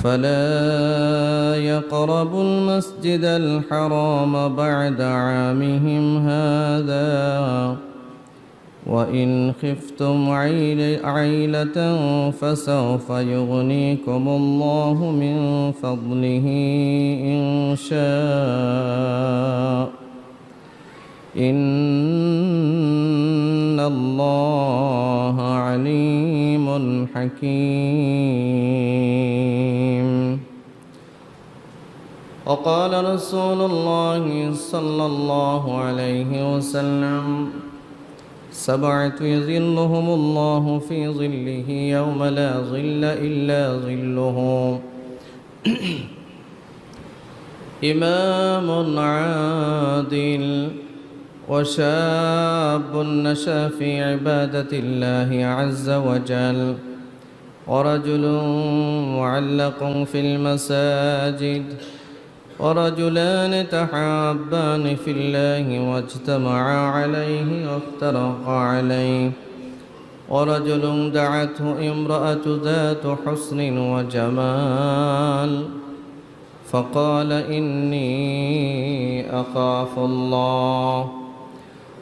فلا يقربوا المسجد الحرام بعد عامهم هذا وإن خفتم عيلة فسوف يغنيكم الله من فضله إن شاء إن الله عليم حكيم. وقال رسول الله صلى الله عليه وسلم: 7 يظلهم الله في ظله يوم لا ظل إلا ظله: إمام عادل، وشاب نشأ في عبادة الله عز وجل، ورجل معلق في المساجد، ورجلان تحابان في الله واجتمعا عليه وافترقا عليه، ورجل دعته امرأة ذات حسن وجمال فقال: إني أخاف الله،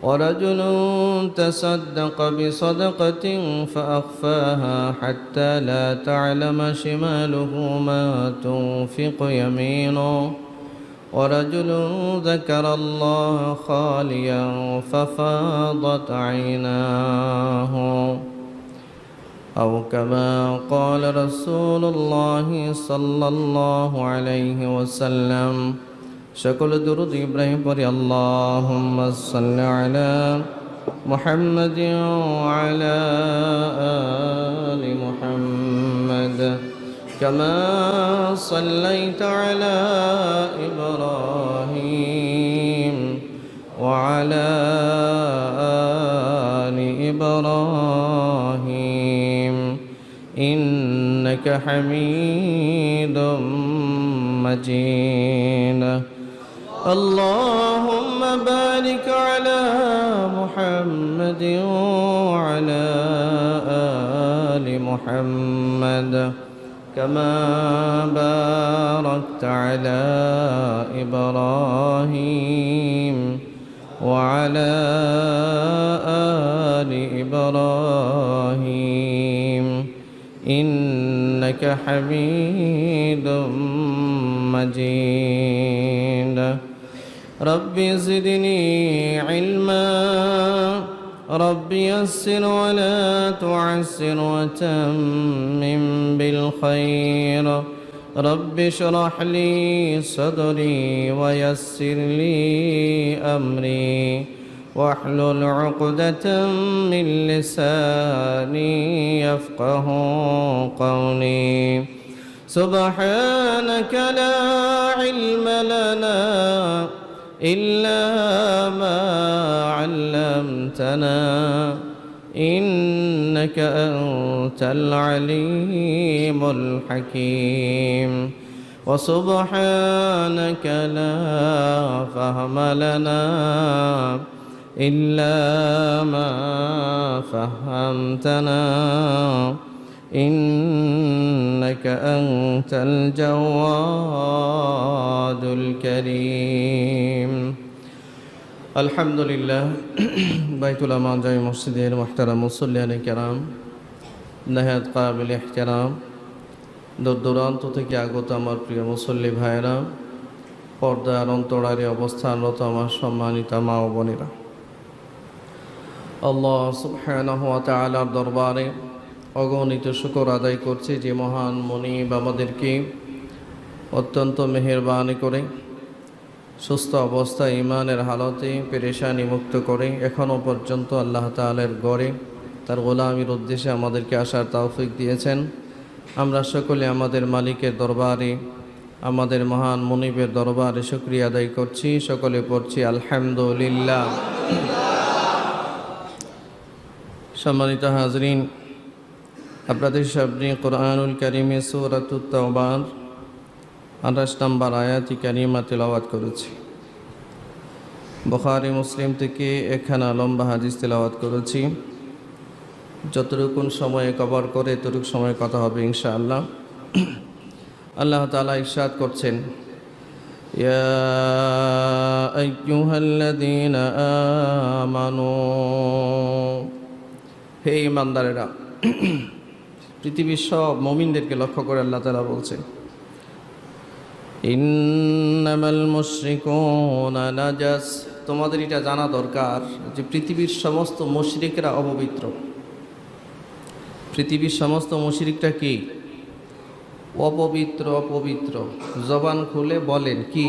ورجل تصدق بصدقة فأخفاها حتى لا تعلم شماله ما تنفق يمينه، ورجل ذكر الله خاليا ففاضت عيناه، أو كما قال رسول الله صلى الله عليه وسلم: সকল দুরূদ ইব্রাহিম পড়ি। আল্লাহুম্মা সাল্লি আলা মুহাম্মাদিন ওয়া আলা আলি মুহাম্মাদ কামা সাল্লাইতা আলা ইব্রাহিম ওয়া আলা আলি ইব্রাহিম ইন্নাকা হামিদুম মাজিদ। اللهم بارك على محمد وعلى آل محمد كما باركت على إبراهيم وعلى آل إبراهيم إنك حميد مجيد. رب زدني علما، رب يسر ولا تعسر وتمم بالخير، رب اشرح لي صدري ويسر لي أمري واحلل عقدة من لساني يفقه قولي. سبحانك لا علم لنا إلا ما علمتنا إنك أنت العليم الحكيم. وسبحانك لا فهم لنا إلا ما فهمتنا إنك أنت الجواد الكريم. الحمد لله. بيت الأمان جامع مسجد المحترم মুসল্লিয়ান কিরাম, নেহায়েত কাবিল ইহতিরাম, দূর দূরান্ত থেকে আগত আমার প্রিয় মুসল্লি ভাইরা, পর্দার অন্তরালে অবস্থানরত আমার সম্মানিত মা ও বোনেরা, আল্লাহ সুবহানাহু ওয়া তাআলার দরবারে অগণিত শুকর আদায় করছি যে মহান মুনিব আমাদেরকে অত্যন্ত মেহেরবানি করে সুস্থ অবস্থায় ইমানের হালতে পেরেশানি মুক্ত করে এখনও পর্যন্ত আল্লাহ তাআলার গড়ে তার গোলামির উদ্দেশ্যে আমাদেরকে আসার তৌফিক দিয়েছেন। আমরা সকলে আমাদের মালিকের দরবারে, আমাদের মহান মুনিবের দরবারে শুকরিয়া আদায় করছি। সকলে পড়ছি আলহামদুলিল্লাহ। সম্মানিত হাজরিন, আপনাদের সামনে কুরআনুল কারীমে সূরাতুত তাওবার 28 নম্বর আয়াত কারিমা তেলাওয়াত করেছি। বুখারী মুসলিম থেকে একখানা লম্বা হাদিস তেলাওয়াত করেছি। যতটুকু সময়ে কভার করে ততটুকু সময় কথা হবে ইনশাআল্লাহ। আল্লাহ তাআলা ইরশাদ করছেন, ইয়া আইয়ুহাল্লাযীনা আমানু, হে ঈমানদারেরা। পৃথিবীর সব মুমিনদেরকে লক্ষ্য করে আল্লাহ তাআলা বলছেন, ইন্নামাল মুশরিকুনা নাজাস। তোমাদের এটা জানা দরকার যে পৃথিবীর সমস্ত মুশরিকরা অপবিত্র। পৃথিবীর সমস্ত মুশরিকরা কি? অপবিত্র। অপবিত্র জবান খুলে বলেন কি?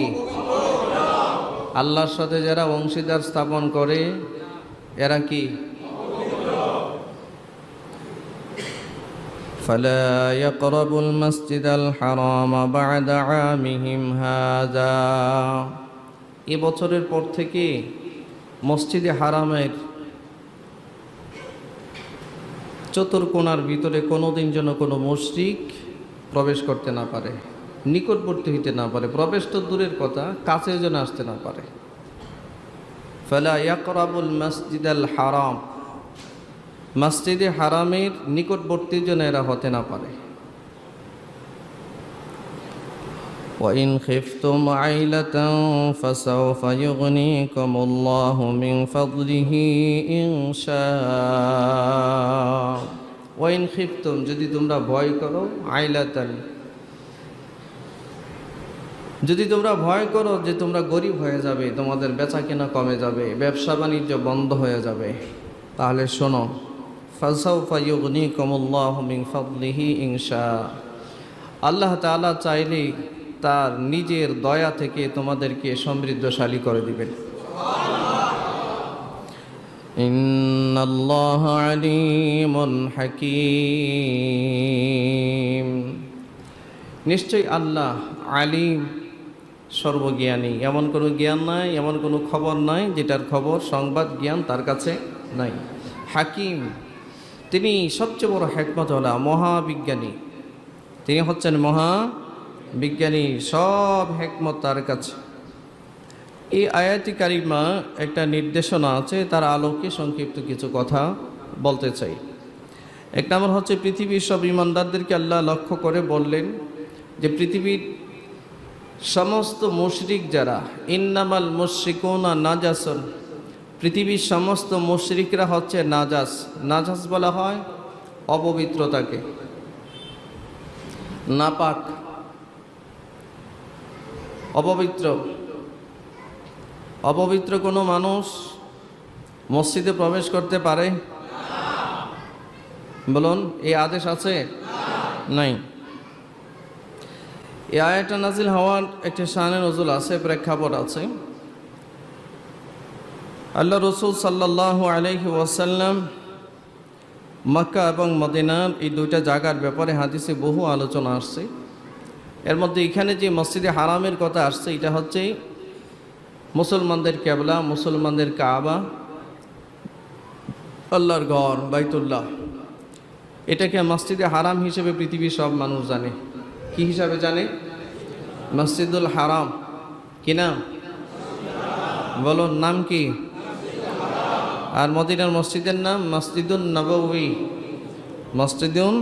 আল্লাহর সাথে যারা অংশীদার স্থাপন করে এরা কি? ফালা ইয়াকরাবুল মাসজিদাল হারাম বা'দা আমিহিম হাযা। এ বছরের পর থেকে মসজিদে হারামের চতুর্কোণার ভিতরে কোনোদিন যেন কোনো মুশরিক প্রবেশ করতে না পারে, নিকটবর্তী হইতে না পারে। প্রবেশ তো দূরের কথা, কাছে যেন আসতে না পারে। ফালা ইয়াকরাবুল মাসজিদাল হারাম, মসজিদে হারামের নিকটবর্তী যেন এরা হতে না পারে। وَإِنْ خِفْتُمْ عَيْلَةً فَسَوْفَ يُغْنِيكُمُ اللَّهُ مِنْ فَضْلِهِ إِنْ شَاءَ। وَإِنْ خِفْتُمْ, যদি তোমরা ভয় করো, আইলাতান, যদি তোমরা ভয় করো যে তোমরা গরিব হয়ে যাবে, তোমাদের বেচা কেনা কমে যাবে, ব্যবসা বাণিজ্য বন্ধ হয়ে যাবে, তাহলে শোনো, ফাসাউফা ইউগনিকুমুল্লাহু মিন ফাদলিহি ইন শাআ। আল্লাহ তাআলা চাইলে তার নিজের দয়া থেকে তোমাদেরকে সমৃদ্ধশালী করে দিবেন। ইন্নাল্লাহা আলীমুন হাকীম, নিশ্চয়ই আল্লাহ আলিম, সর্বজ্ঞানী। এমন কোনো জ্ঞান নাই, এমন কোনো খবর নাই যেটার খবর সংবাদ জ্ঞান তার কাছে নাই। হাকিম, তিনি সবচেয়ে বড় হিকমতওয়ালা, মহাবিজ্ঞানী। তিনি হচ্ছেন মহাবিজ্ঞানী, সব হিকমত তার কাছে। এই আয়াতি কারিমা একটা নির্দেশনা আছে, তার আলোকে সংক্ষিপ্ত কিছু কথা বলতে চাই। এক নম্বর হচ্ছে, পৃথিবীর সব ঈমানদারদেরকে আল্লাহ লক্ষ্য করে বললেন যে পৃথিবীর সমস্ত মুশরিক যারা, ইন্নামাল মুশরিকুনা নাজাসুন, পৃথিবীর সমস্ত মুশরিকরা হচ্ছে নাজাস। নাজাস বলা হয় অপবিত্রতাকে, নাপাক, অপবিত্র। অপবিত্র কোনো মানুষ মসজিদে প্রবেশ করতে পারে? বলুন, এই আদেশ আছে? নাই। এই আয়াতটা নাজিল হওয়ার একটি শানে নজুল আছে, প্রেক্ষাপট আছে। আল্লাহ রসুল সাল্লাল্লাহু আলাইহি ওয়াসাল্লাম মক্কা এবং মদিনার এই দুইটা জায়গার ব্যাপারে হাদিসে বহু আলোচনা আসছে। এর মধ্যে এখানে যে মসজিদে হারামের কথা আসছে, এটা হচ্ছে মুসলমানদের কেবলা, মুসলমানদের কাবা, আল্লাহর ঘর বাইতুল্লাহ। এটাকে মসজিদে হারাম হিসেবে পৃথিবীর সব মানুষ জানে। কি হিসাবে জানে? মসজিদুল হারাম। কি নাম? বলুন, নাম কি? আর মদিনার মসজিদের নাম মসজিদুন নববী। মসজিদুন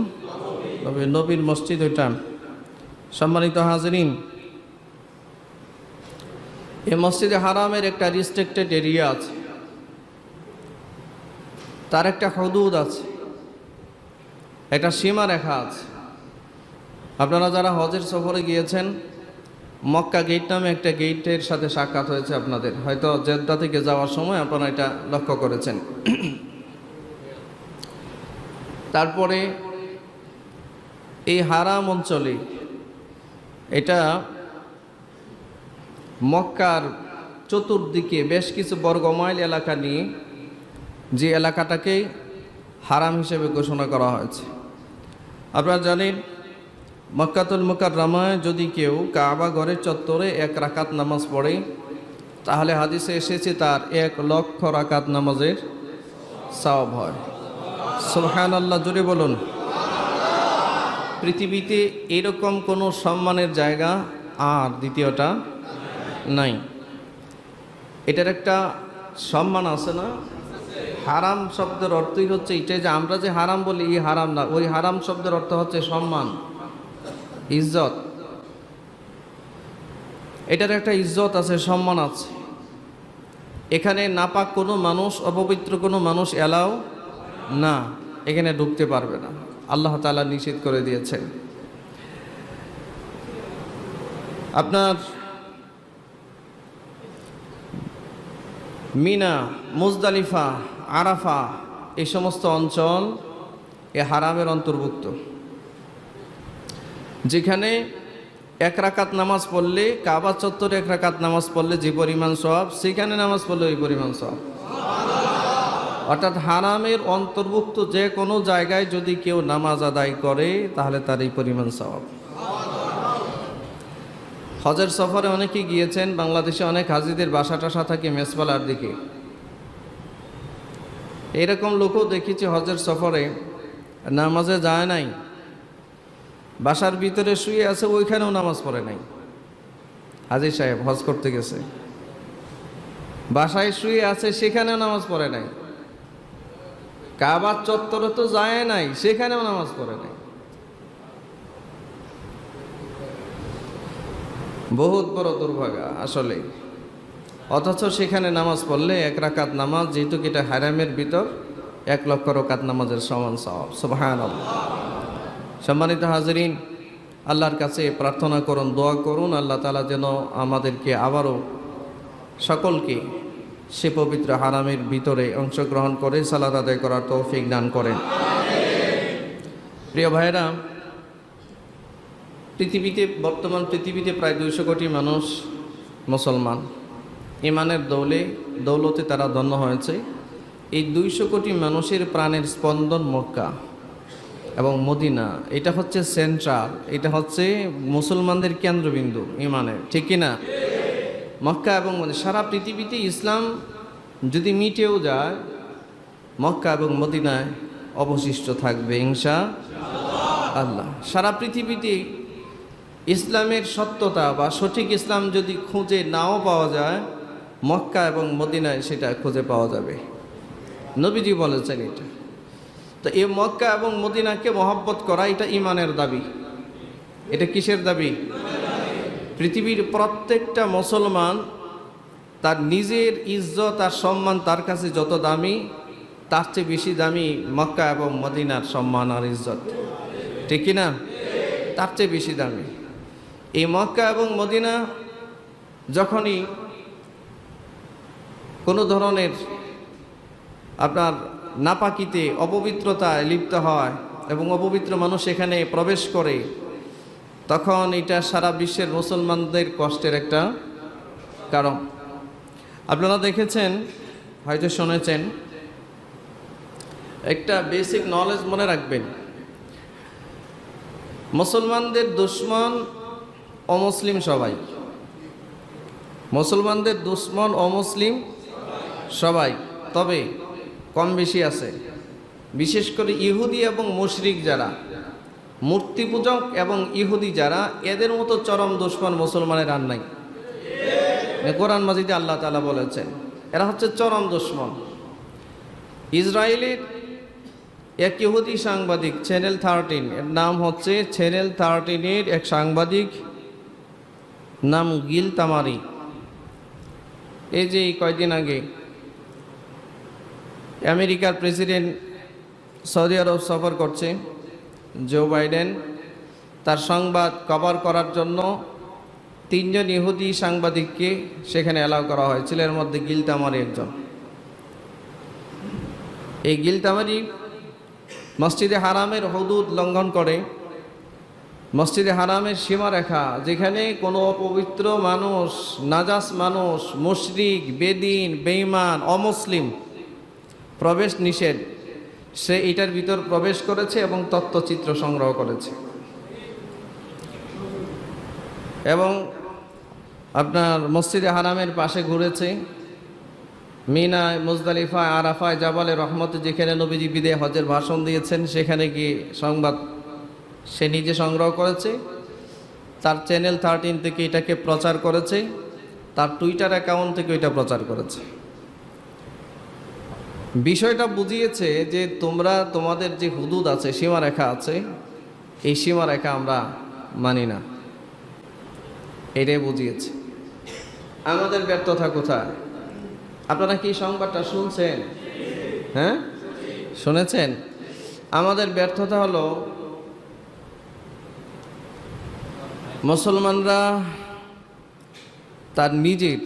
নবী, নবীর মসজিদ ওইটা। সম্মানিত হাজরিন, এই মসজিদে হারামের একটা রিস্ট্রিক্টেড এরিয়া আছে, তার একটা হুদুদ আছে, একটা সীমা রেখা আছে। আপনারা যারা হজের সফরে গিয়েছেন, মক্কা গেট নামে একটা গেটের সাথে সাক্ষাৎ হয়েছে আপনাদের, হয়তো জেদ্দা থেকে যাওয়ার সময় আপনারা এটা লক্ষ্য করেছেন। তারপরে এই হারাম অঞ্চলে, এটা মক্কার চতুর্দিকে বেশ কিছু বর্গমাইল এলাকা নিয়ে যে এলাকাটাকে হারাম হিসেবে ঘোষণা করা হয়েছে। আপনারা জানেন, মক্কাতুল মুকাররমায় যদি কেউ কাবা ঘরের চত্বরে 1 রাকাত নামাজ পড়ে, তাহলে হাদিসে এসেছে তার 1 লক্ষ রাকাত নামাজের সওয়াব হয়। সুবহানাল্লাহ, জোরে বলুন। পৃথিবীতে এরকম কোনো সম্মানের জায়গা আর দ্বিতীয়টা নাই। এটার একটা সম্মান আছে না? হারাম শব্দের অর্থই হচ্ছে এটাই, যে আমরা যে হারাম বলি এই হারাম না, ওই হারাম শব্দের অর্থ হচ্ছে সম্মান, ইজ্জত। এটার একটা ইজ্জত আছে, সম্মান আছে। এখানে নাপাক কোনো মানুষ, অপবিত্র কোনো মানুষ এলাও না, এখানে ঢুকতে পারবে না, আল্লাহ তাআলা নিষেধ করে দিয়েছেন। আপনার মিনা, মুজদালিফা, আরাফা এই সমস্ত অঞ্চল এ হারামের অন্তর্ভুক্ত। যেখানে এক রাকাত নামাজ পড়লে, কাবা চত্বরে এক রাকাত নামাজ পড়লে যে পরিমাণ সওয়াব, সেখানে নামাজ পড়লে ওই পরিমাণ সওয়াব। অর্থাৎ হারামের অন্তর্ভুক্ত যে কোনো জায়গায় যদি কেউ নামাজ আদায় করে তাহলে তার এই পরিমাণ সওয়াব। হজের সফরে অনেকেই গিয়েছেন, বাংলাদেশে অনেক হাজিদের বাসা টাসা থাকে মেসপালার দিকে। এরকম লোকও দেখেছি হজের সফরে নামাজে যায় নাই, বাসার ভিতরে শুয়ে আছে, ওইখানেও নামাজ পড়ে নাই। হাজী সাহেব হজ করতে গেছে, বাসায় শুয়ে আছে, সেখানেও নামাজ পড়ে নাই। কাবার চত্বরে তো যায় নাই, সেখানেও নামাজ পড়ে নাই। বহুত বড় দুর্ভাগা আসলে। অথচ সেখানে নামাজ পড়লে এক রাকাত নামাজ, যেহেতু এটা হারামের ভিতর, 1 লক্ষ রাকাত নামাজের সমান সওয়াব। সুবহানাল্লাহ। সম্মানিত হাজিরিন, আল্লাহর কাছে প্রার্থনা করুন, দোয়া করুন, আল্লাহ তাআলা যেন আমাদেরকে আবারও সকলকে সে পবিত্র হারামের ভিতরে অংশগ্রহণ করে সালাত আদায় করার তৌফিক দান করেন। প্রিয় ভাইরা, বর্তমান পৃথিবীতে প্রায় 200 কোটি মানুষ মুসলমান। ইমানের দৌলতে তারা ধন্য হয়েছে। এই 200 কোটি মানুষের প্রাণের স্পন্দন মক্কা এবং মদিনা। এটা হচ্ছে সেন্ট্রাল, এটা হচ্ছে মুসলমানদের কেন্দ্রবিন্দু ইমানের, ঠিক কিনা? মক্কা এবং সারা পৃথিবীতে ইসলাম যদি মিটেও যায়, মক্কা এবং মদিনায় অবশিষ্ট থাকবে ইনশাআল্লাহ। সারা পৃথিবীতে ইসলামের সত্যতা বা সঠিক ইসলাম যদি খুঁজে নাও পাওয়া যায়, মক্কা এবং মদিনায় সেটা খুঁজে পাওয়া যাবে। নবীজি বলেছেন এটা। তো এই মক্কা এবং মদিনাকে মহব্বত করা, এটা ইমানের দাবি। এটা কিসের দাবি? পৃথিবীর প্রত্যেকটা মুসলমান তার নিজের ইজ্জত আর সম্মান তার কাছে যত দামি, তার চেয়ে বেশি দামি মক্কা এবং মদিনার সম্মান আর ইজ্জত, ঠিক কিনা? তার চেয়ে বেশি দামি। এই মক্কা এবং মদিনা যখনই কোনো ধরনের আপনার নাপাকিতে, অপবিত্রতায় লিপ্ত হয় এবং অপবিত্র মানুষ এখানে প্রবেশ করে, তখন এটা সারা বিশ্বের মুসলমানদের কষ্টের একটা কারণ। আপনারা দেখেছেন, হয়তো শুনেছেন, একটা বেসিক নলেজ মনে রাখবেন, মুসলমানদের দুশ্মন অমুসলিম সবাই। মুসলমানদের দুশ্মন অমুসলিম সবাই, তবে কম বেশি আছে। বিশেষ করে ইহুদি এবং মুশরিক যারা, মূর্তি পূজক এবং ইহুদি যারা, এদের মতো চরম দুশ্মন মুসলমানের আর নাই। কোরআন মাজিদে আল্লাহ তাআলা বলেছেন এরা হচ্ছে চরম দুশ্মন। ইসরায়েলের এক ইহুদি সাংবাদিক, চ্যানেল 13, এর নাম হচ্ছে চ্যানেল 13-এর এক সাংবাদিক, নাম গিল তামারি। এই যে কয়েকদিন আগে আমেরিকার প্রেসিডেন্ট সৌদি আরব সফর করছে, জো বাইডেন, তার সংবাদ কভার করার জন্য 3 জন ইহুদি সাংবাদিককে সেখানে অ্যালাউ করা হয়েছিল। এর মধ্যে গিল তামারি একজন। এই গিল তামারি মসজিদে হারামের হুদুদ লঙ্ঘন করে, মসজিদে হারামের সীমারেখা, যেখানে কোনো অপবিত্র মানুষ, নাজাস মানুষ, মুশরিক, বেদিন, বেঈমান, অমুসলিম প্রবেশ নিষেধ, সে এটার ভিতর প্রবেশ করেছে এবং তথ্যচিত্র সংগ্রহ করেছে। এবং আপনার মসজিদে হারামের পাশে ঘুরেছে, মিনায়, মুজদালিফায়, আরাফায়, জাবালে রহমতে, যেখানে নবীজি বিদায় হজের ভাষণ দিয়েছেন, সেখানে গিয়ে সংবাদ সে নিজে সংগ্রহ করেছে। তার চ্যানেল 13 থেকে এটাকে প্রচার করেছে, তার টুইটার অ্যাকাউন্ট থেকে এটা প্রচার করেছে। বিষয়টা বুঝিয়েছে যে তোমরা, তোমাদের যে হুদুদ আছে, সীমারেখা আছে, এই সীমারেখা আমরা মানি না, এটাই বুঝিয়েছে। আমাদের ব্যর্থতা কোথায়? আপনারা কি সংবাদটা শুনছেন? হ্যাঁ, শুনেছেন? আমাদের ব্যর্থতা হলো মুসলমানরা তার নিজের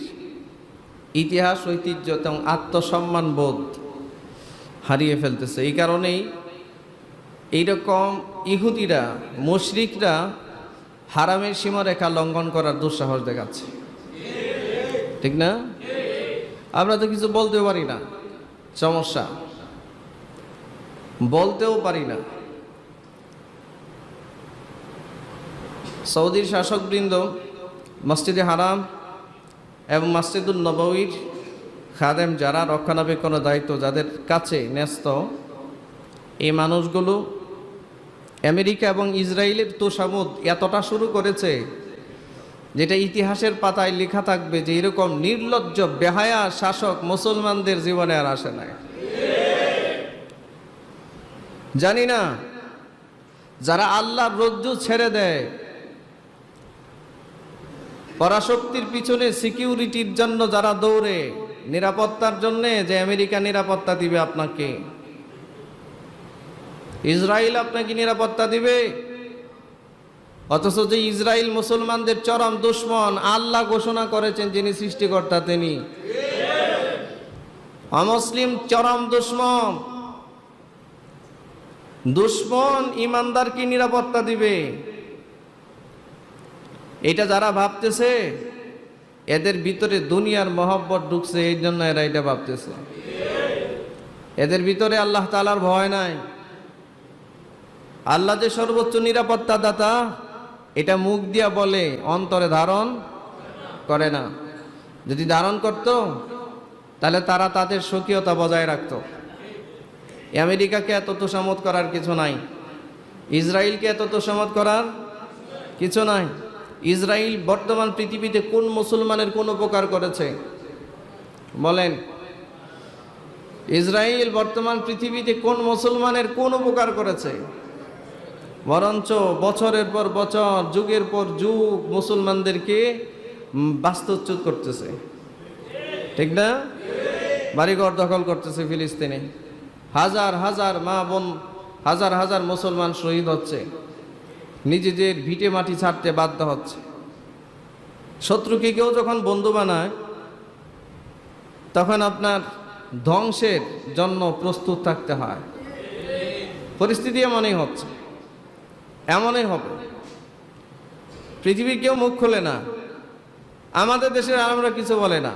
ইতিহাস, ঐতিহ্য এবং আত্মসম্মান বোধ হারিয়ে ফেলতেছে। এই কারণেই এইরকম ইহুদিরা, মুশরিকরা হারামের সীমারেখা লঙ্ঘন করার দুঃসাহস দেখাচ্ছে, ঠিক না? আমরা তো কিছু বলতেও পারি না, সমস্যা, বলতেও পারি না। সৌদির শাসকবৃন্দ মসজিদে হারাম এবং মসজিদুল নববীর খাদেম যারা, রক্ষণাবেক্ষণের দায়িত্ব যাদের কাছে ন্যস্ত, এই মানুষগুলো আমেরিকা এবং ইসরায়েলের তোষামোদ এতটা শুরু করেছে যেটা ইতিহাসের পাতায় লেখা থাকবে যে এরকম নির্লজ্জ বেহায়া শাসক মুসলমানদের জীবনে আর আসে নাই। জানি না, যারা আল্লাহর রজ্জু ছেড়ে দেয়, পরাশক্তির পিছনে সিকিউরিটির জন্য যারা দৌড়ে, নিরাপত্তার জন্য, যে আমেরিকা নিরাপত্তা দিবে আপনাকে, ইসরায়েল আপনাকে নিরাপত্তা দিবে, অথচ যে ইসরায়েল মুসলমানদের চরম দুশমন, আল্লাহ ঘোষণা করেছেন যিনি সৃষ্টিকর্তা তিনি অমুসলিম চরম দুশমন। দুশমন ইমানদার কি নিরাপত্তা দিবে? এটা যারা ভাবতেছে, এদের ভিতরে দুনিয়ার মহব্বত ঢুকছে, এই জন্য এরা এটা ভাবতেছে। এদের ভিতরে আল্লাহ তাআলার ভয় নাই। আল্লাহ যে সর্বোচ্চ নিরাপত্তা দাতা, এটা মুখ দিয়া বলে, অন্তরে ধারণ করে না। যদি ধারণ করত তাহলে তারা তাদের স্বকীয়তা বজায় রাখত। আমেরিকাকে এত তোষামত করার কিছু নাই, ইসরায়েলকে এত তোষামত করার কিছু নাই। ইসরায়েল বর্তমান পৃথিবীতে কোন মুসলমানের কোন উপকার করেছে বলেন? ইসরায়েল বর্তমান পৃথিবীতে কোন মুসলমানের কোন উপকার করেছে? বরঞ্চ বছরের পর বছর, যুগের পর যুগ মুসলমানদেরকে বাস্তুচ্যুত করতেছে, ঠিক না? বাড়িঘর দখল করতেছে ফিলিস্তিনে, হাজার হাজার মা বোন, হাজার হাজার মুসলমান শহীদ হচ্ছে, নিজেদের ভিটে মাটি ছাড়তে বাধ্য হচ্ছে। শত্রুকে কেউ যখন বন্ধু বানায়, তখন আপনার ধ্বংসের জন্য প্রস্তুত থাকতে হয়। পরিস্থিতি এমনই হচ্ছে, এমনই হবে। পৃথিবীর কেউ মুখ খোলে না, আমাদের দেশের আলেমরা কিছু বলে না,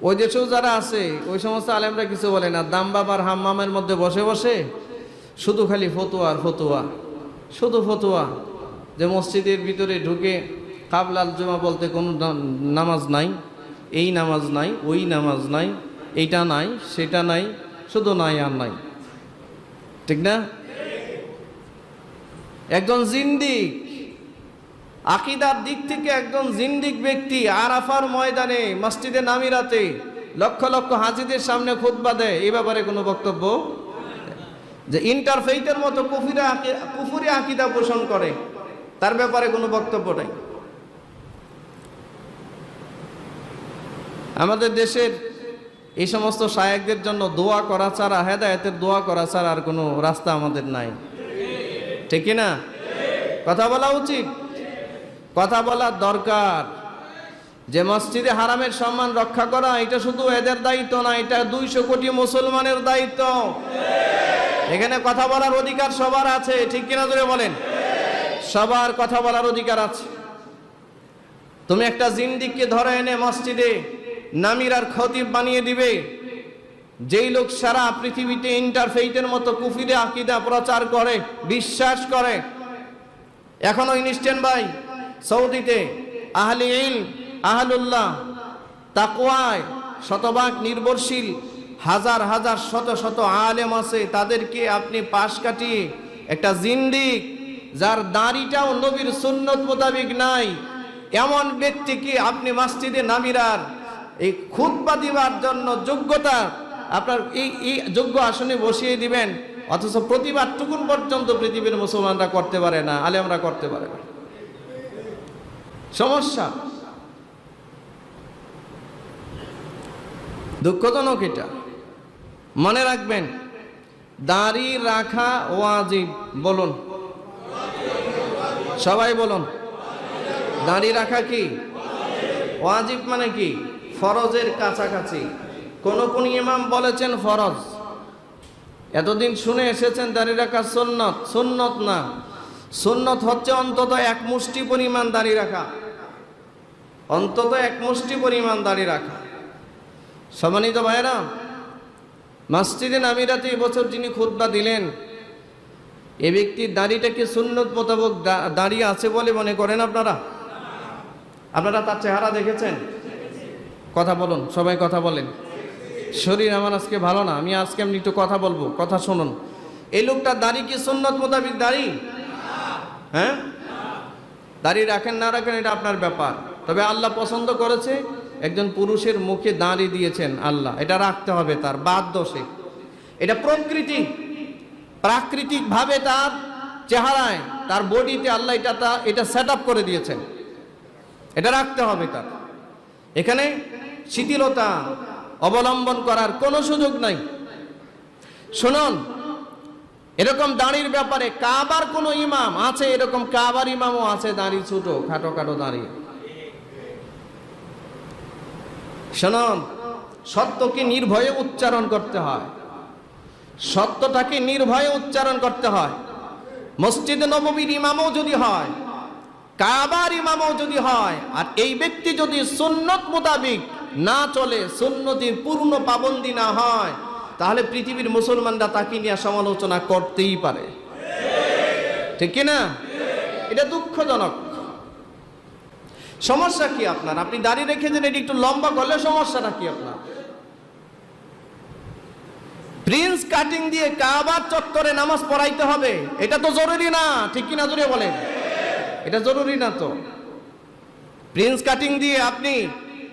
ওই দেশেও যারা আছে ওই সমস্ত আলেমরা কিছু বলে না। দাম বাবার হাম্মামের মধ্যে বসে বসে শুধু খালি ফতুয়া আর ফতুয়া, শুধু ফতুয়া, যে মসজিদের ভিতরে ঢুকে কাবলাল জুমা বলতে কোনো নামাজ নাই, এই নামাজ নাই, ওই নামাজ নাই, এইটা নাই, সেটা নাই, শুধু নাই আর নাই, ঠিক না? একজন জিন্দিক, আকীদার দিক থেকে একজন জিন্দিক ব্যক্তি আরাফার ময়দানে মসজিদে নামিরাতে লক্ষ লক্ষ হাজিদের সামনে খুতবা দেয়, এই ব্যাপারে কোনো বক্তব্য? যে ইন্টারফেইথের মতো কুফরি আকীদা পোষণ করে, তার ব্যাপারে কোনো বক্তব্য নাই। আমাদের দেশের এই সমস্ত শায়েখদের জন্য দোয়া করা ছাড়া, হেদায়েতের দোয়া করা ছাড়া আর কোনো রাস্তা আমাদের নাই, ঠিক না? কথা বলা উচিত, কথা বলার দরকার। যে মসজিদে হারামের সম্মান রক্ষা করা, এটা শুধু এদের দায়িত্ব না, এটা 200 কোটি মুসলমানের দায়িত্ব। এখানে কথা বলার অধিকার সবার আছে, ঠিক কিনা জোরে বলেন? সবার কথা বলার অধিকার আছে। তুমি একটা জিন্দিককে ধরে এনে মসজিদে নামিরার খতিব বানিয়ে দিবে, যেই লোক সারা পৃথিবীতে ইন্টারফেইথের মতো কুফরি আকীদা প্রচার করে, বিশ্বাস করে। এখনো ইনস্ট্যান্ট ভাই সৌদিতে আহলে ইলম, আহলুল্লাহ, তাকওয়ায় শতভাগ নির্ভরশীল হাজার হাজার শত শত আলেম আছে। তাদেরকে আপনি পাশ কাটিয়ে একটা জিন্দিক, যার দাড়িটাও নবীর সুন্নত মোতাবেক নাই, এমন ব্যক্তিকে আপনি মসজিদে নামিরার এই খুতবা দিবার জন্য যোগ্যতা, আপনার এই যোগ্য আসনে বসিয়ে দিবেন, অথচ প্রতিবাদটুকুন পর্যন্ত পৃথিবীর মুসলমানরা করতে পারে না, আলেমরা করতে পারে না। সমস্যা। দুঃখজনক এটা। মনে রাখবেন, দাড়ি রাখা ওয়াজিব। বলুন, সবাই বলুন, দাড়ি রাখা কি ওয়াজিব? মানে কি? ফরজের কাছাকাছি। কোন কোন ইমাম বলেছেন ফরজ। এতদিন শুনে এসেছেন দাড়ি রাখা সুন্নত। সুন্নত না, সুন্নত হচ্ছে অন্তত এক মুষ্টি পরিমাণ দাড়ি রাখা, অন্তত এক মুষ্টি পরিমাণ দাড়ি রাখা। সম্মানিত ভাইরা, মসজিদে নববীতে এবছর যিনি খুতবা দিলেন, এ ব্যক্তির দাড়িটা কি সুন্নত মোতাবেক দাঁড়িয়ে আছে বলে মনে করেন আপনারা? আপনারা তার চেহারা দেখেছেন? কথা বলুন, সবাই কথা বলেন। শরীর আমার আজকে ভালো না, আমি আজকে এমনি একটু কথা বলবো, কথা শুনুন। এই লোকটার দাড়ি কি সুন্নত মোতাবেক দাড়ি? হ্যাঁ, দাড়ি রাখেন না রাখেন এটা আপনার ব্যাপার। তবে আল্লাহ পছন্দ করেছে, একজন পুরুষের মুখে দাড়ি দিয়েছেন আল্লাহ, এটা রাখতে হবে, তার বাধ্য সে। এটা প্রকৃতি, প্রাকৃতিক ভাবে তার চেহারায়, তার বডিতে আল্লাহ এটা সেট আপ করে দিয়েছেন, এটা রাখতে হবে তার। এখানে শিথিলতা অবলম্বন করার কোনো সুযোগ নাই। শুনুন, এরকম দাড়ির ব্যাপারে কাবার কোনো ইমাম আছে? এরকম কাবার ইমামও আছে দাড়ি ছোট, খাটো খাটো দাড়ি। শুনুন, সত্যকে নির্ভয়ে উচ্চারণ করতে হয়, সত্যটাকে নির্ভয়ে উচ্চারণ করতে হয়। মসজিদে নববীর ইমামও যদি হয়, কাবার ইমামও যদি হয়, আর এই ব্যক্তি যদি সুন্নত মোতাবিক না চলে, সুন্নতির পূর্ণ পাবন্দি না হয়, তাহলে পৃথিবীর মুসলমানরা তাকে নিয়ে সমালোচনা করতেই পারে, ঠিক কিনা? এটা দুঃখজনক। সমস্যা কি আপনার? আপনি দাড়ি রেখেছেন, এটি একটু লম্বা করলে সমস্যাটা কি আপনার? প্রিন্স কাটিং দিয়ে কাবার চত্বরে নামাজ পড়াইতে হবে, এটা তো জরুরি না, ঠিক কিনা জোরে বলেন? এটা জরুরি না তো। প্রিন্স কাটিং দিয়ে আপনি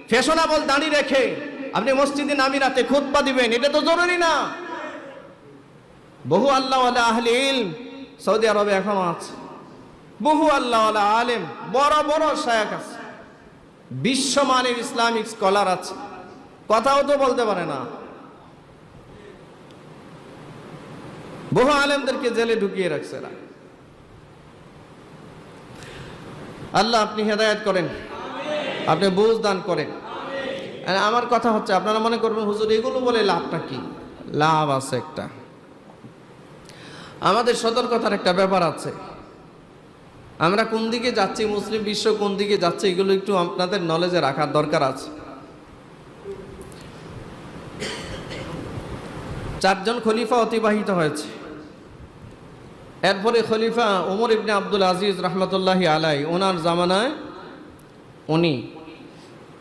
ফ্যাশনেবল দাড়ি রেখে আপনি মসজিদে নববীতে খুতবা দিবেন, এটা তো জরুরি না। বহু আল্লাহওয়ালা আহলে ইলম সৌদি আরবে এখনো আছে, বহু আল্লাহওয়ালা আলেম, বড় বড় শায়েখ আছে, বিশ্বমানের ইসলামিক স্কলার আছে, কথাও তো বলতে পারে না। বহু আলেমদেরকে জেলে ঢুকিয়ে রাখছে না। আল্লাহ আপনি হেদায়েত করেন, আপনি বুঝ দান করেন। আমার কথা হচ্ছে, আপনারা মনে করবেন হুজুর এগুলো বলে লাভটা কি? লাভ আছে একটা। আমাদের সতর্কতার একটা ব্যাপার আছে। আমরা কোন দিকে যাচ্ছি, মুসলিম বিশ্ব কোন দিকে যাচ্ছে, এগুলো একটু আপনাদের নলেজে রাখার দরকার আছে। 4 জন খলিফা অতিবাহিত হয়েছে। এরপরে খলিফা ওমর ইবনে আব্দুল আজিজ রহমতুল্লাহি আলাই, ওনার জামানায় উনি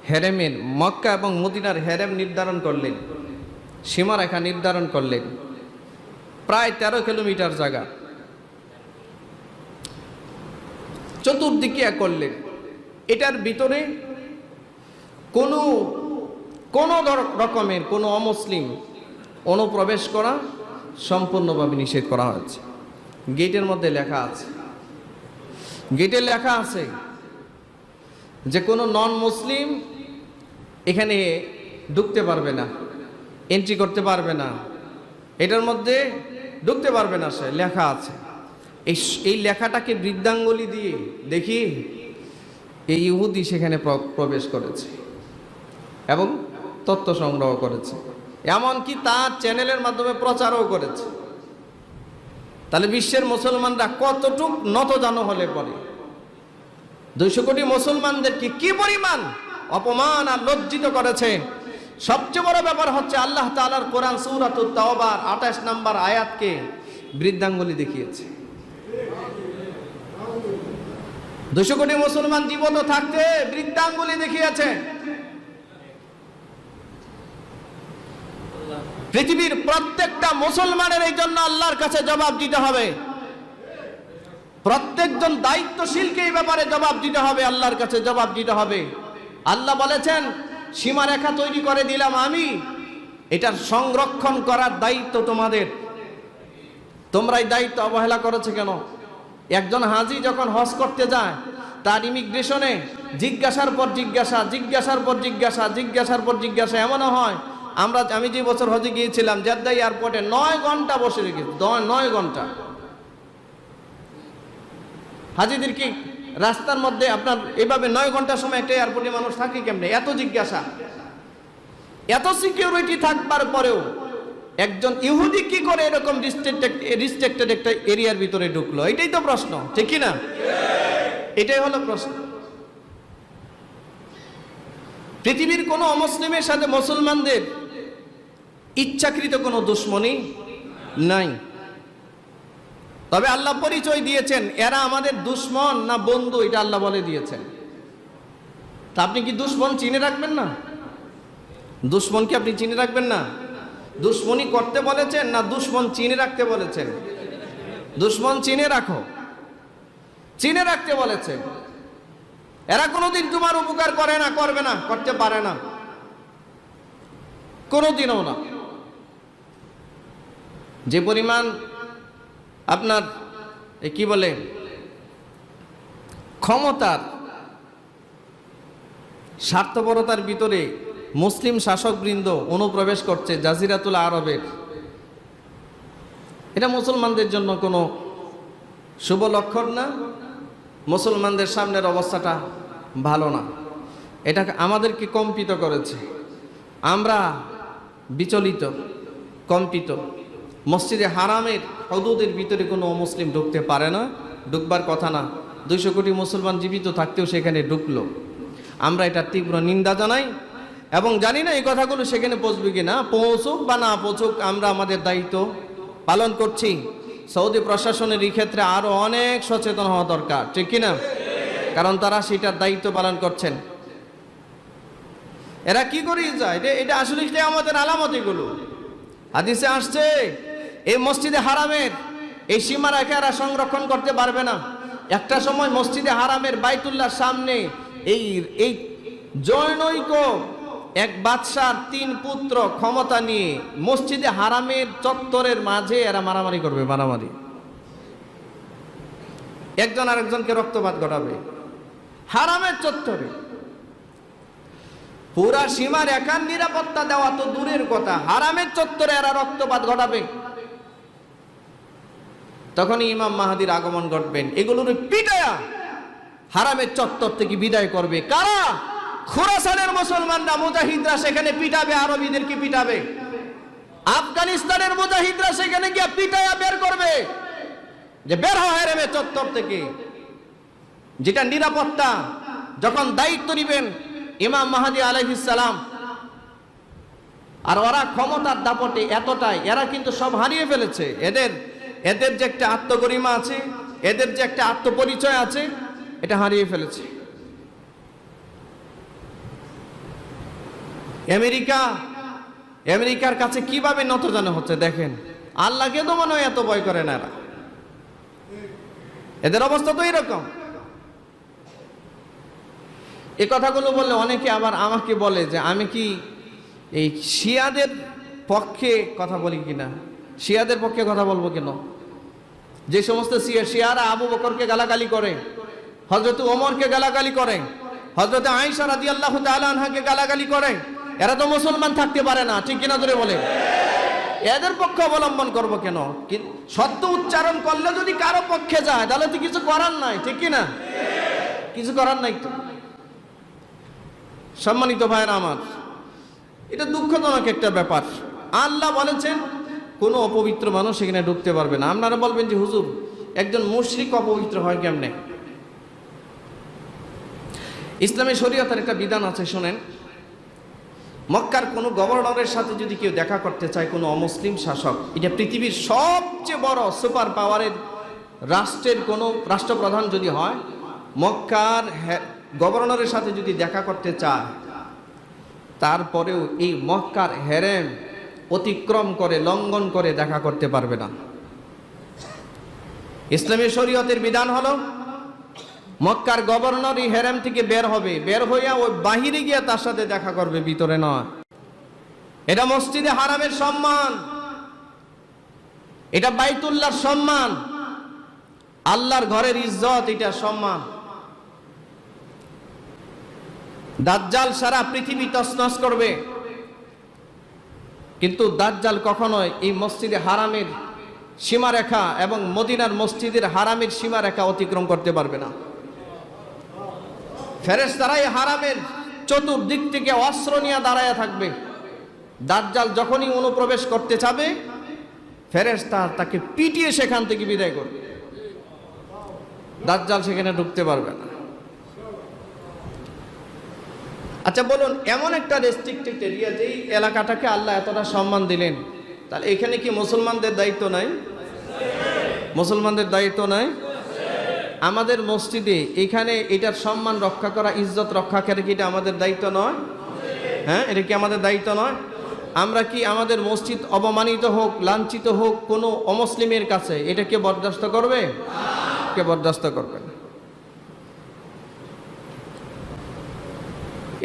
হেরেমের, মক্কা এবং মদিনার হেরেম নির্ধারণ করলেন, সীমারেখা নির্ধারণ করলেন, প্রায় 13 কিলোমিটার জায়গা চতুর্দিকে করলেন। এটার ভিতরে কোনো রকমের কোনো অমুসলিম অনুপ্রবেশ করা সম্পূর্ণভাবে নিষেধ করা হয়েছে। গেটের মধ্যে লেখা আছে, গেটে লেখা আছে যে কোনো নন মুসলিম এখানে ঢুকতে পারবে না, এন্ট্রি করতে পারবে না, এটার মধ্যে ঢুকতে পারবে না, সে লেখা আছে। এই লেখাটাকে বৃদ্ধাঙ্গুলি দিয়ে দেখি এই ইহুদি সেখানে প্রবেশ করেছে এবং তথ্য সংগ্রহ করেছে, এমনকি তার চ্যানেলের মাধ্যমে প্রচারও করেছে। তাহলে বিশ্বের মুসলমানরা কতটুক নতজানু হলে পরে 200 কোটি মুসলমানদেরকে কি পরিমাণ অপমান আর লজ্জিত করেছে। সবচেয়ে বড় ব্যাপার হচ্ছে আল্লাহ তাআলার কোরআন সূরাতুত তাওবার 28 নম্বর আয়াতকে বৃদ্ধাঙ্গুলি দেখিয়েছে। 200 কোটি মুসলমান জীবিত থাকতে বৃদ্ধাঙ্গুলি দেখিয়েছে। পৃথিবীর প্রত্যেকটা মুসলমানের এই জন্য আল্লাহর কাছে জবাব দিতে হবে। প্রত্যেকজন দায়িত্বশীলকে এই ব্যাপারে জবাব দিতে হবে, আল্লাহর কাছে জবাব দিতে হবে। আল্লাহ বলেছেন সীমারেখা তৈরি করে দিলাম আমি, এটার সংরক্ষণ করার দায়িত্ব তোমাদের। তোমরা এই দায়িত্ব অবহেলা করেছো কেন? একজন হাজি যখন হজ করতে যায়, তার ইমিগ্রেশনে জিজ্ঞাসার পর জিজ্ঞাসা, জিজ্ঞাসার পর জিজ্ঞাসা, জিজ্ঞাসার পর জিজ্ঞাসা, এমনও হয় আমি যে বছর হজে গিয়েছিলাম জেদ্দা এয়ারপোর্টে 9 ঘন্টা বসে রেখেছি, 9 ঘন্টা। হাজিদের কি রাস্তার মধ্যে আপনার এভাবে 9 ঘন্টা সময় একটা এয়ারপোর্টে মানুষ থাকে কেমনে? এত জিজ্ঞাসা, এত সিকিউরিটি থাকবার পরেও একজন ইহুদি কি করে এরকম রিস্ট্রিক্টেড একটা এরিয়ার ভিতরে ঢুকলো? এটাই তো প্রশ্ন, ঠিক কি না? এটাই হলো প্রশ্ন। পৃথিবীর কোনো অমুসলিমের সাথে মুসলমানদের ইচ্ছাকৃত কোনো দুশ্মনী নাই। তবে আল্লাহ পরিচয় দিয়েছেন এরা আমাদের দুশ্মন না বন্ধু, এটা আল্লাহ বলে দিয়েছেন। তা আপনি কি দুশ্মন চিনে রাখবেন না? দুশ্মন কি আপনি চিনে রাখবেন না? দুশ্মনী করতে বলেছেন না দুশ্মন চিনে রাখতে বলেছেন? দুশ্মন চিনে রাখো, চিনে রাখতে বলেছে। এরা কোনোদিন তোমার উপকার করে না, করবে না, করতে পারে না, কোনোদিনও না। যে পরিমাণ আপনার কি বলে ক্ষমতার স্বার্থপরতার ভিতরে মুসলিম শাসকবৃন্দ অনুপ্রবেশ করছে জাজিরাতুল আরবের, এটা মুসলমানদের জন্য কোনো শুভ লক্ষণ না। মুসলমানদের সামনের অবস্থাটা ভালো না। এটা আমাদেরকে কম্পিত করেছে, আমরা বিচলিত, কম্পিত। মসজিদে হারামের হুদুদের ভিতরে কোনো মুসলিম ঢুকতে পারে না, ঢুকবার কথা না। 200 কোটি মুসলমান জীবিত থাকতেও সেখানে ঢুকলো। আমরা এটা তীব্র নিন্দা জানাই এবং জানি না এই কথাগুলো সেখানে পৌঁছবে কিনা। পৌঁছুক বা না পৌঁছুক, আমরা আমাদের দায়িত্ব পালন করছি। সৌদি প্রশাসনের এই ক্ষেত্রে আরো অনেক সচেতন হওয়া দরকার, ঠিক কিনা? কারণ তারা সেটার দায়িত্ব পালন করছেন। এরা কি করে যায়? এটা আসলে আমাদের আলামত। এগুলো হাদিসে আসছে, এই মসজিদে হারামের এই সীমারেখা এরা সংরক্ষণ করতে পারবে না। একটা সময় মসজিদে হারামের বাইতুল্লাহর সামনে এই জনৈক এক বাদশার 3 পুত্র ক্ষমতা নিয়ে মসজিদে হারামের চত্বরের মাঝে এরা মারামারি করবে, মারামারি। একজন আরেকজনকে রক্তপাত ঘটাবে হারামের চত্বরে। পুরা সীমা রেখার নিরাপত্তা দেওয়া তো দূরের কথা, হারামের চত্বরে এরা রক্তপাত ঘটাবে। তখনই ইমাম মাহাদির আগমন ঘটবেন। এগুলোর পিটায়া হারামের চত্বর থেকে বিদায় করবে কারা? খুরাসানের মুসলমানরা, মুজাহিদরা সেখানে পিটাবে, আরবীদেরকে পিটাবে। আফগানিস্তানের মুজাহিদরা সেখানে গিয়ে পিটায়া বের করবে যে বের হয় হারামের চত্বর থেকে। যেটা নিরাপত্তা, যখন দায়িত্ব নেবেন ইমাম মাহাদি আলাইহিস সালাম, আর ওরা ক্ষমতার দাপটে এতটাই, এরা কিন্তু সব হারিয়ে ফেলেছে। এদের যে একটা আত্মগরিমা আছে, এদের যে একটা আত্মপরিচয় আছে, এটা হারিয়ে ফেলেছে। আমেরিকার কাছে কিভাবে নতজানু হচ্ছে দেখেন। আল্লাহকে তো মনে হয় এত ভয় করে না এরা, এদের অবস্থা তো এরকম। এই কথাগুলো বললে অনেকে আবার আমাকে বলে যে আমি কি এই শিয়াদের পক্ষে কথা বলি কিনা, শিয়াদের পক্ষে কথা বলবো কেন? যে সমস্ত শিয়ারা আবু বকরকে গালাগালি করে, হযরত ওমরকে গালাগালি করে, হযরত আয়েশা রাদিয়াল্লাহু তাআলা আনহাকে গালাগালি করে, এরা তো মুসলমান থাকতে পারে না, ঠিক কিনা ধরে বলে? এদের পক্ষে অবলম্বন করব কেন? সত্য উচ্চারণ করলে যদি কারো পক্ষে যায় তাহলে তো কিছু করার নাই, ঠিক কিনা? কিছু করার নাই তো। সম্মানিত ভাইরা আমার, এটা দুঃখজনক একটা ব্যাপার। আল্লাহ বলেছেন কোনো অপবিত্র মানুষ সেখানে ঢুকতে পারবে না। আপনারা বলবেন যে হুজুর একজন মুশরিক অপবিত্র হয় কেমনে? ইসলামী শরীয়তের একটা বিধান আছে, শোনেন। মক্কার কোনো গভর্নরের সাথে যদি কেউ দেখা করতে চায়, কোনো অমুসলিম শাসক, এটা পৃথিবীর সবচেয়ে বড় সুপার পাওয়ারের রাষ্ট্রের কোনো রাষ্ট্রপ্রধান যদি হয়, মক্কার গভর্নরের সাথে যদি দেখা করতে চায়, তারপরেও এই মক্কার হেরেম অতিক্রম করে, লঙ্ঘন করে দেখা করতে পারবে না। ইসলামী শরীয়তের বিধান হলো মক্কার গভর্নর এই হেরেম থেকে বের হবে, বের হইয়া ওই বাহিরে গিয়ে তার সাথে দেখা করবে, ভিতরে নয়। এটা মসজিদে হারামের সম্মান, এটা বাইতুল্লাহর সম্মান, আল্লাহর ঘরের ইজ্জত, এটা সম্মান। দাজ্জাল সারা পৃথিবী তছনছ করবে, কিন্তু দাজ্জাল কখনোই এই মসজিদে হারামের সীমারেখা এবং মদিনার মসজিদের হারামের সীমারেখা অতিক্রম করতে পারবে না। ফেরেশতারাই হারামের চতুর্দিক থেকে অস্ত্র নিয়ে দাঁড়ায় থাকবে। দাজ্জাল যখনই অনুপ্রবেশ করতে চাবে, ফেরেশতা তাকে পিটিয়ে সেখান থেকে বিদায় করবে। দাজ্জাল সেখানে ঢুকতে পারবে না। আচ্ছা বলুন, এমন একটা রেস্ট্রিক্টেড এরিয়া, যেই এলাকাটাকে আল্লাহ এতটা সম্মান দিলেন, তাহলে এখানে কি মুসলমানদের দায়িত্ব নাই? মুসলমানদের দায়িত্ব নাই? আমাদের মসজিদে এখানে এটার সম্মান রক্ষা করা, ইজ্জত রক্ষা করে কি এটা আমাদের দায়িত্ব নয়? হ্যাঁ, এটা কি আমাদের দায়িত্ব নয়? আমরা কি আমাদের মসজিদ অপমানিত হোক, লাঞ্ছিত হোক কোনো অমুসলিমের কাছে, এটা কে বরদাস্ত করবে? কে বরদাস্ত করবে?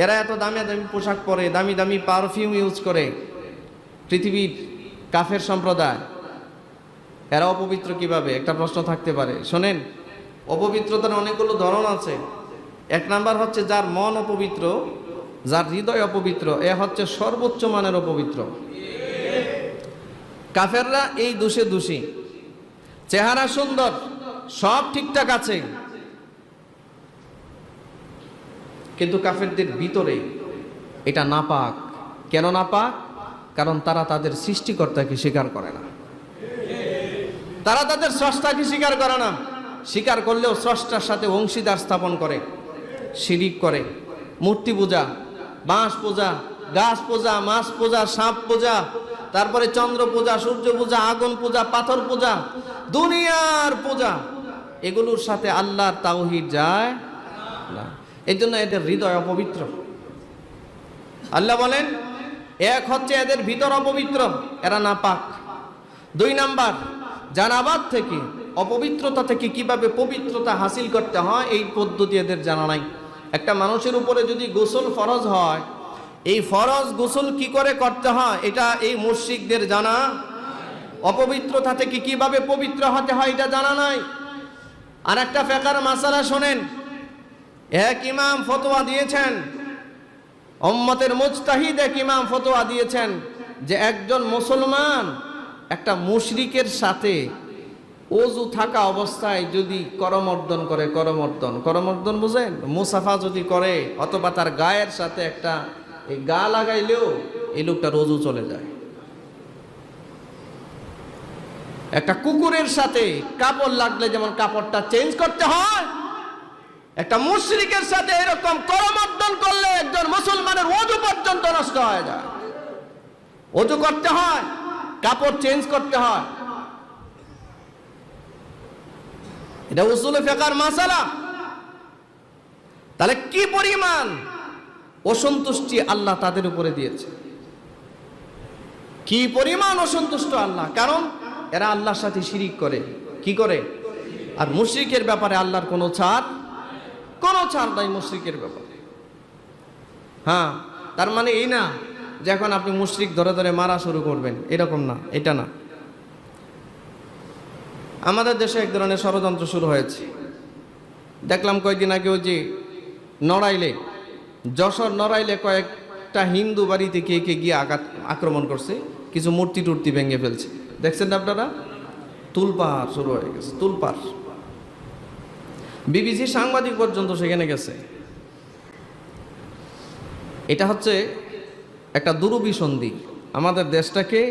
এরা এত দামি দামি পোশাক পরে, দামি দামি পারফিউম ইউজ করে, পৃথিবীর কাফের সম্প্রদায়, এরা অপবিত্র কিভাবে? একটা প্রশ্ন থাকতে পারে। শোনেন, অপবিত্রতার অনেকগুলো ধরন আছে। এক নাম্বার হচ্ছে যার মন অপবিত্র, যার হৃদয় অপবিত্র, এ হচ্ছে সর্বোচ্চ মানের অপবিত্র। কাফেররা এই দোষে দোষী। চেহারা সুন্দর, সব ঠিকঠাক আছে, কিন্তু কাফেরদের ভিতরে এটা নাপাক। কেন নাপাক? কারণ তারা তাদের সৃষ্টিকর্তাকে স্বীকার করে না, তারা তাদের স্রষ্টাকে স্বীকার করে না। স্বীকার করলেও স্রষ্টার সাথে অংশীদার স্থাপন করে, শিরিক করে, মূর্তি পূজা, বাঁশ পূজা, গাছ পূজা, মাছ পূজা, সাপ পূজা, তারপরে চন্দ্র পূজা, সূর্য পূজা, আগুন পূজা, পাথর পূজা, দুনিয়ার পূজা, এগুলোর সাথে আল্লাহর তাওহীদ যায় না। এই জন্য এদের হৃদয় অপবিত্র। আল্লাহ বলেন, এক হচ্ছে এদের ভিতর অপবিত্র, এরা নাপাক। দুই নাম্বার, জানাবাত থেকে, অপবিত্রতা থেকে কিভাবে পবিত্রতা হাসিল করতে হয় এই পদ্ধতি এদের জানা নাই। একটা মানুষের উপরে যদি গোসল ফরজ হয়, এই ফরজ গোসল কি করে করতে হয় এটা এই মুশরিকদের জানা। অপবিত্রতা থেকে কিভাবে পবিত্র হতে হয় এটা জানা নাই। আর একটা ফিকহের মাসালা শোনেন, এক ইমাম ফতোয়া দিয়েছেন, উম্মতের মুজতাহিদ এক ইমাম ফতোয়া দিয়েছেন যে একজন মুসলমান একটা মুশরিকের সাথে ওযু থাকা অবস্থায় যদি করমর্দন করে, করমর্দন বুঝেন, মুসাফা যদি করে, অথবা তার গায়ের সাথে একটা এই গা লাগাইলেও এই লোকটার ওযু চলে যায়। একটা কুকুরের সাথে কাপড় লাগলে যেমন কাপড়টা চেঞ্জ করতে হয়, একটা মুশরিকের সাথে এরকম করমর্দন করলে একজন মুসলমানের ওযু পর্যন্ত নষ্ট হয়ে যায়। ওযু করতে হয়, কাপড় চেঞ্জ করতে হয়। এটা উসুলে ফিকহের মাসালা। তাহলে কি পরিমাণ অসন্তুষ্টি আল্লাহ তাদের উপরে দিয়েছে, কি পরিমাণ অসন্তুষ্ট আল্লাহ। কারণ এরা আল্লাহর সাথে শিরিক করে, কি করে? আর মুশরিকের ব্যাপারে আল্লাহর কোনো ছাড় নাই মুশরিকের ব্যাপারে। হ্যাঁ, তার মানে এই না যে এখন আপনি মুশরিক ধরে ধরে মারা শুরু করবেন, এরকম না, এটা না। আমাদের দেশে এক ধরনের ষড়যন্ত্র শুরু হয়েছে। দেখলাম কয়েকদিন আগে ওই যে নড়াইলে, যশোর নড়াইলে কয়েকটা হিন্দু বাড়িতে কে গিয়ে আক্রমণ করছে, কিছু মূর্তি টুর্তি ভেঙে ফেলছে। দেখছেন না আপনারা? তুলপাড় শুরু হয়ে গেছে, তুলপাড়। বিবিসি সাংবাদিক পর্যন্ত সেখানে গেছে। এটা হচ্ছে একটা দুরভিসন্ধি, আমাদের দেশটাকে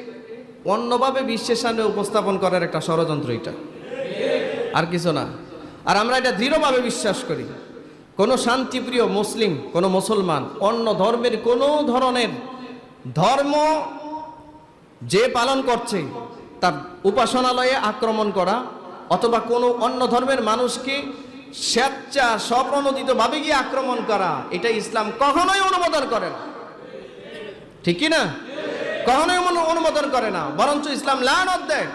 অন্যভাবে বিশ্বের সামনে উপস্থাপন করার একটা ষড়যন্ত্র, এটা আর কিছু না। আর আমরা এটা দৃঢ়ভাবে বিশ্বাস করি, কোনো শান্তিপ্রিয় মুসলিম, কোনো মুসলমান অন্য ধর্মের কোনো ধরনের ধর্ম যে পালন করছে তার উপাসনালয়ে আক্রমণ করা, অথবা কোনো অন্য ধর্মের মানুষকে স্বেচ্ছা স্বপ্রণোদিতভাবে গিয়ে আক্রমণ করা, এটা ইসলাম কখনোই অনুমোদন করে না। ঠিক কি না? কখনোই অনুমোদন করে না, বরঞ্চ ইসলাম লানত দেয়।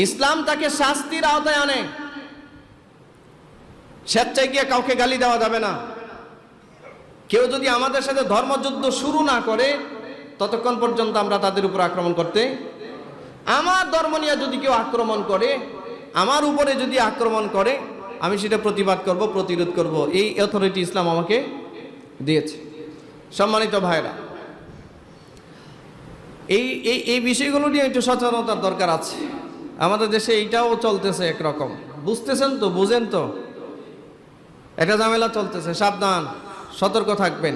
ইসলাম তাকে শাস্তির আওতায় আনে। স্বেচ্ছায় গিয়ে কাউকে গালি দেওয়া যাবে না। কেউ যদি আমাদের সাথে ধর্মযুদ্ধ শুরু না করে ততক্ষণ পর্যন্ত আমরা তাদের উপর আক্রমণ করতে, আমার ধর্ম নিয়ে যদি কেউ আক্রমণ করে, আমার উপরে যদি আক্রমণ করে, আমি সেটা প্রতিবাদ করব, প্রতিরোধ করব। এই অথরিটি ইসলাম আমাকে দিয়েছে। সম্মানিত ভাইরা, এই এই এই বিষয়গুলো নিয়ে একটু সচেতনতার দরকার আছে। আমাদের দেশে এইটাও চলতেছে একরকম, বুঝতেছেন তো, বুঝেন তো, একটা ঝামেলা চলতেছে। সাবধান, সতর্ক থাকবেন।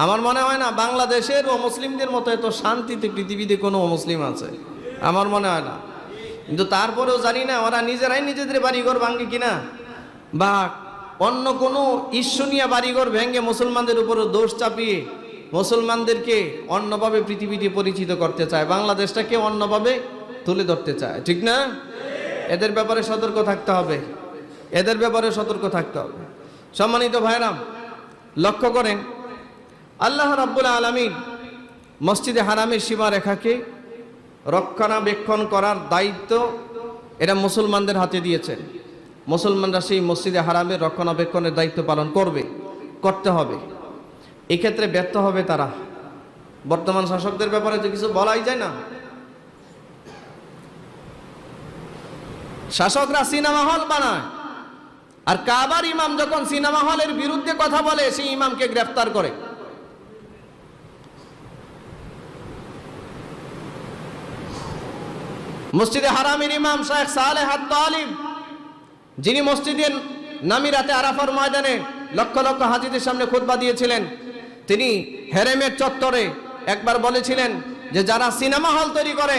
আমার মনে হয় না বাংলাদেশের অমুসলিমদের মতো এত শান্তিতে পৃথিবীতে কোনো অমুসলিম আছে, আমার মনে হয় না। কিন্তু তারপরেও জানি না ওরা নিজেরাই নিজেদের বাড়িঘর ভাঙে কিনা, বা অন্য কোনো ঈর্ষণীয় বাড়িঘর ভেঙে মুসলমানদের উপরে দোষ চাপিয়ে মুসলমানদেরকে অন্যভাবে পৃথিবীতে পরিচিত করতে চায়, বাংলাদেশটাকে অন্যভাবে তুলে ধরতে চায়, ঠিক না? এদের ব্যাপারে সতর্ক থাকতে হবে, এদের ব্যাপারে সতর্ক থাকতে হবে। সম্মানিত ভাইরাম, লক্ষ্য করেন, আল্লাহ রাব্বুল আলামিন মসজিদে হারামের সীমারেখাকে রক্ষণাবেক্ষণ করার দায়িত্ব এটা মুসলমানদের হাতে দিয়েছেন। মুসলমানরা সেই মসজিদে হারামের রক্ষণাবেক্ষণের দায়িত্ব পালন করতে হবে। এক্ষেত্রে ব্যর্থ হবে তারা। বর্তমান শাসকদের ব্যাপারে তো কিছু বলাই যায় না। শাসকরা সিনেমা হল বানায়, আর কাবার ইমাম যখন সিনেমা হলের বিরুদ্ধে কথা বলে সেই ইমামকে গ্রেফতার করে। মসজিদে হারামের ইমাম শেখ সালেহ আত-তালিব, যিনি মসজিদের নামিরাতে আরাফার ময়দানে লক্ষ লক্ষ হাজিদের সামনে খুতবা দিয়েছিলেন, তিনি হেরেমের চত্বরে একবার বলেছিলেন যে যারা সিনেমা হল তৈরি করে,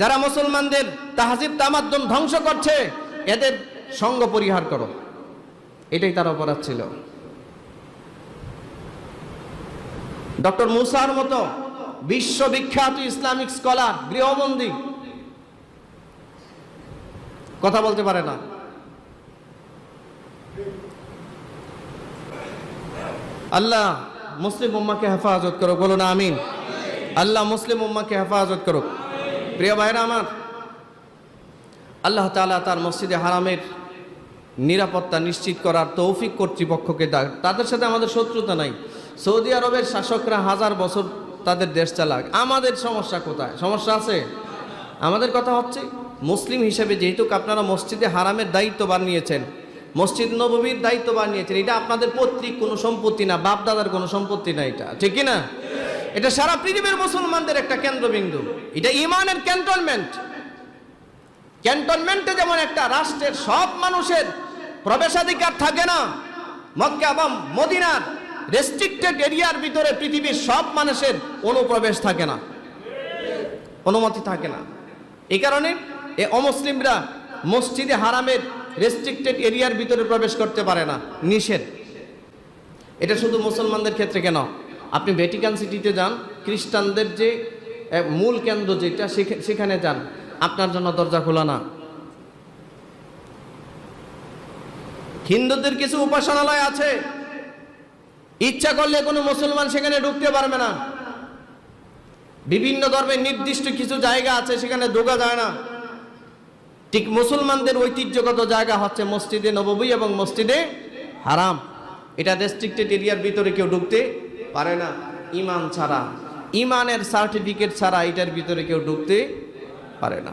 যারা মুসলমানদের তাহজিব তামাদ্দুন ধ্বংস করছে, এদের সঙ্গ পরিহার করো। এটাই তার অপরাধ ছিল। ডক্টর মুসার মতো বিশ্ববিখ্যাত ইসলামিক স্কলার গৃহবন্দী, কথা বলতে পারে না। আল্লাহ মুসলিম উম্মাহকে হেফাজত করুক, বলুন আমিন। আল্লাহ মুসলিম উম্মাহকে হেফাজত করুক। প্রিয় ভাইরা আমার, আল্লাহ তাআলা তার মসজিদে হারামের নিরাপত্তা নিশ্চিত করার তৌফিক কর্তৃপক্ষকে তাদের সাথে আমাদের শত্রুতা নাই। সৌদি আরবের শাসকরা হাজার বছর তাদের দেশ চালাক, আমাদের সমস্যা কোথায়? সমস্যা আছে? আমাদের কথা হচ্ছে মুসলিম হিসেবে যেহেতু আপনারা মসজিদে হারামের দায়িত্ববান নিয়েছেন, মসজিদ নববীর দায়িত্ববান নিয়েছেন, এটা আপনাদের পৈতৃক কোনো সম্পত্তি না, বাপ দাদার কোনো সম্পত্তি না, এটা ঠিক না? এটা সারা পৃথিবীর মুসলমানদের একটা কেন্দ্রবিন্দু, এটা ইমানের ক্যান্টনমেন্ট। ক্যান্টনমেন্টে যেমন একটা রাষ্ট্রের সব মানুষের প্রবেশাধিকার থাকে না, মক্কা এবং মদিনার রেস্ট্রিক্টেড এরিয়ার ভিতরে পৃথিবীর সব মানুষের অনুপ্রবেশ থাকে না, অনুমতি থাকে না। এই কারণে এই অমুসলিমরা মসজিদে হারামের রেস্ট্রিক্টেড এরিয়ার ভিতরে প্রবেশ করতে পারে না, নিষেধ। এটা শুধু মুসলমানদের ক্ষেত্রে কেন, আপনি ভ্যাটিকান সিটিতে যান, খ্রিস্টানদের যে মূল কেন্দ্র যেটা, সেখানে যান, আপনার জন্য দরজা খোলা না। হিন্দুদের কিছু উপাসনালয় আছে, ইচ্ছা করলে কোনো মুসলমান সেখানে ঢুকতে পারবে না। বিভিন্ন ধর্মের নির্দিষ্ট কিছু জায়গা আছে, সেখানে ঢোকা যায় না। ঠিক মুসলমানদের ঐতিহ্যগত জায়গা হচ্ছে মসজিদে নববী এবং মসজিদে হারাম। এটা রেস্ট্রিক্টেড এরিয়ার ভিতরে কেউ ঢুকতে পারে না ইমান ছাড়া, ইমানের সার্টিফিকেট ছাড়া এটার ভিতরে কেউ ঢুকতে পারে না।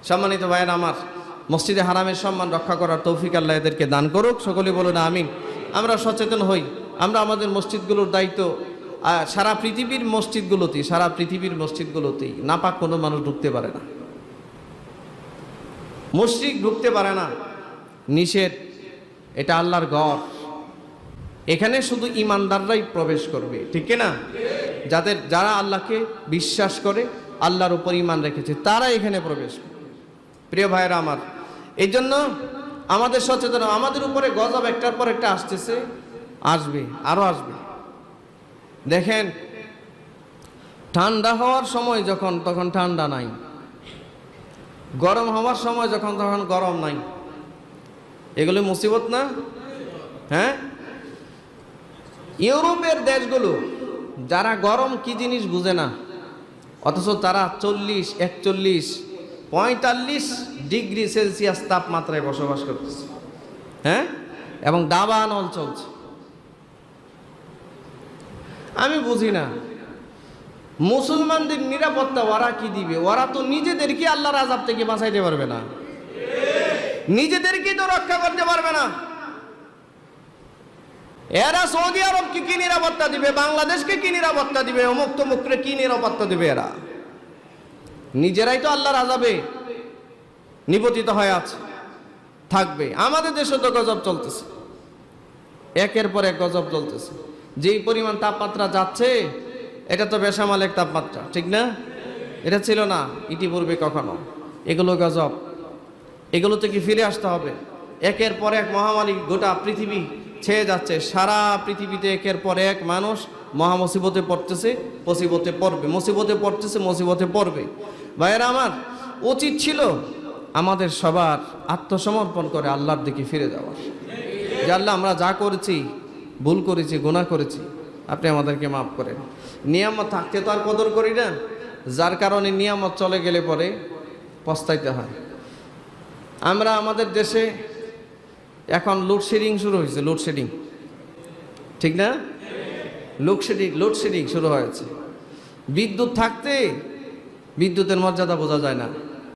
সম্মানিত ভাইয়েরা আমার, মসজিদে হারামের সম্মান রক্ষা করার তৌফিক আল্লাহ এদেরকে দান করুক, সকলে বলুন আমিন। আমরা সচেতন হই, আমরা আমাদের মসজিদগুলোর দায়িত্ব, সারা পৃথিবীর মসজিদগুলোতেই নাপাক কোনো মানুষ ঢুকতে পারে না, মুশরিক ঢুকতে পারে না, নিষেধ। এটা আল্লাহর ঘর, এখানে শুধু ইমানদাররাই প্রবেশ করবে, ঠিক না? যারা আল্লাহকে বিশ্বাস করে, আল্লাহর উপর ঈমান রেখেছে, তারা এখানে প্রবেশ করে। প্রিয় ভাইয়েরা আমার, এই জন্য আমাদের সচেতন, আমাদের উপরে গজব একটার পর একটা আসতেছে, আসবে, আরো আসবে। দেখেন, ঠান্ডা হওয়ার সময় তখন ঠান্ডা নাই, গরম হওয়ার সময় তখন গরম নাই। এগুলো মুসিবত না? হ্যাঁ, ইউরোপের দেশগুলো যারা গরম কি জিনিস বুঝে না, অথচ তারা 40, 41, 45 ডিগ্রি সেলসিয়াস তাপমাত্রায় বসবাস করতেছে, হ্যাঁ, এবং দাবানল চলছে। আমি বুঝি না মুসলমানদের নিরাপত্তা ওরা কি দিবে? ওরা তো নিজেদেরকে আল্লাহর আযাব থেকে বাঁচাইতে পারবে না, নিজেদেরকে তো রক্ষা করতে পারবে না। এরা সৌদি আরবকে কি নিরাপত্তা দিবে? বাংলাদেশকে কি নিরাপত্তা দিবে? অমুক তমুকরে কি নিরাপত্তা দিবে? এরা নিজেরাই তো আল্লাহর আযাবে নিপতিত হয়ে আছে, থাকবে। আমাদের দেশে তো গজব চলতেছে, একের পর এক গজব চলতেছে। যেই পরিমাণ তাপমাত্রা যাচ্ছে, এটা তো বেসামালিক তাপমাত্রা, ঠিক না? এটা ছিল না ইতিপূর্বে কখনো। এগুলো গজব, এগুলো থেকে ফিরে আসতে হবে। একের পর এক মহামারী গোটা পৃথিবী ছেয়ে যাচ্ছে। সারা পৃথিবীতে একের পর এক মানুষ মহা মুসিবতে পড়তেছে, মুসিবতে পড়বে, মুসিবতে পড়তেছে, মুসিবতে পড়বে। ভাইয়েরা আমার, উচিত ছিল আমাদের সবার আত্মসমর্পণ করে আল্লাহর দিকে ফিরে যাওয়ার। যে আল্লাহ, আমরা যা করেছি, ভুল করেছি, গুনাহ করেছি, আপনি আমাদেরকে মাফ করেন। নিয়ামত থাকতে তো আর কদর করি না, যার কারণে নিয়ামত চলে গেলে পরে পস্তাইতে হয়। আমরা আমাদের দেশে এখন লোডশেডিং শুরু হয়েছে, লোডশেডিং, ঠিক না? লোডশেডিং শুরু হয়েছে। বিদ্যুৎ থাকতে বিদ্যুতের মর্যাদা বোঝা যায় না।